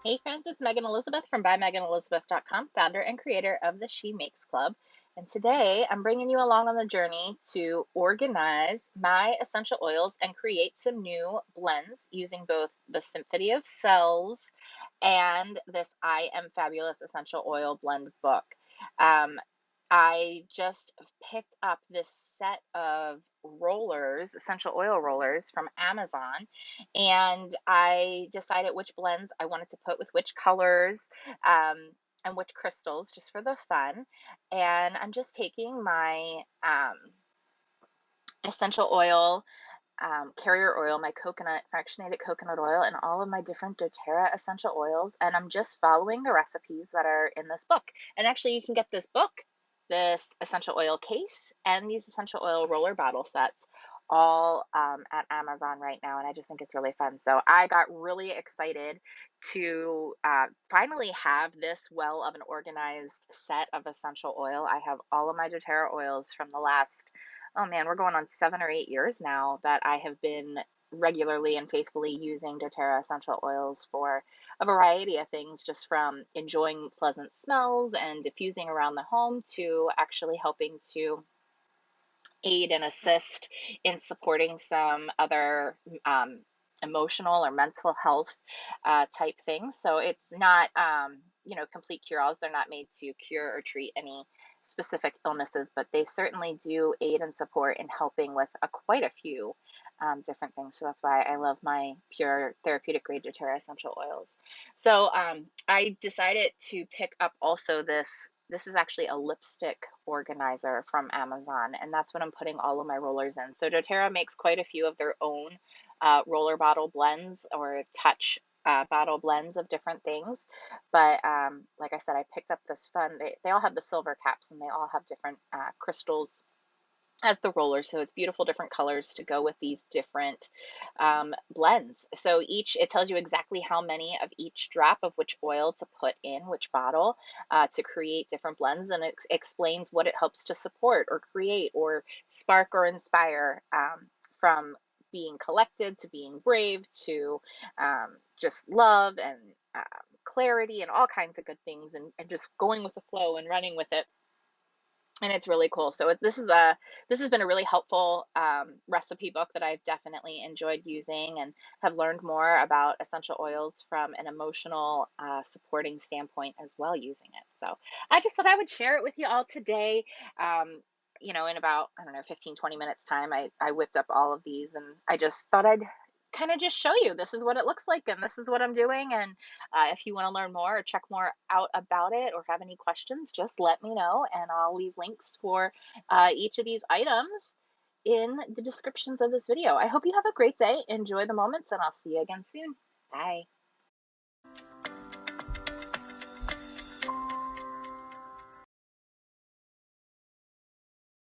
Hey friends, it's Megan Elizabeth from BuyMeganElizabeth.com, founder and creator of the She Makes Club. And today I'm bringing you along on the journey to organize my essential oils and create some new blends using both the Symphony of Cells and this I Am Fabulous essential oil blend book. Um, I just picked up this set of rollers, essential oil rollers from Amazon, and I decided which blends I wanted to put with which colors and which crystals just for the fun. And I'm just taking my essential oil, carrier oil, my coconut, fractionated coconut oil, and all of my different doTERRA essential oils. And I'm just following the recipes that are in this book. And actually, you can get this book, this essential oil case, and these essential oil roller bottle sets all at Amazon right now. And I just think it's really fun. So I got really excited to finally have this well of an organized set of essential oil. I have all of my doTERRA oils from the last, oh man, we're going on 7 or 8 years now that I have been regularly and faithfully using doTERRA essential oils for a variety of things, just from enjoying pleasant smells and diffusing around the home to actually helping to aid and assist in supporting some other emotional or mental health type things. So it's not, complete cure-alls. They're not made to cure or treat any specific illnesses, but they certainly do aid and support in helping with quite a few different things. So that's why I love my pure therapeutic grade doTERRA essential oils. So I decided to pick up also this. This is actually a lipstick organizer from Amazon, and that's what I'm putting all of my rollers in. So doTERRA makes quite a few of their own roller bottle blends or touch bottle blends of different things. But like I said, I picked up this fun. They all have the silver caps, and they all have different crystals as the roller, so it's beautiful different colors to go with these different blends. So each, it tells you exactly how many of each drop of which oil to put in which bottle to create different blends, and it explains what it helps to support or create or spark or inspire, from being collected to being brave to just love and clarity and all kinds of good things, and just going with the flow and running with it, and it's really cool. So this has been a really helpful recipe book that I've definitely enjoyed using and have learned more about essential oils from an emotional supporting standpoint as well using it. So I just thought I would share it with you all today. In about, I don't know, 15, 20 minutes time, I whipped up all of these, and I just thought I'd kind of just show you this is what it looks like and this is what I'm doing. And if you want to learn more or check more out about it or have any questions, just let me know, and I'll leave links for each of these items in the descriptions of this video. I hope you have a great day. Enjoy the moments, and I'll see you again soon. Bye.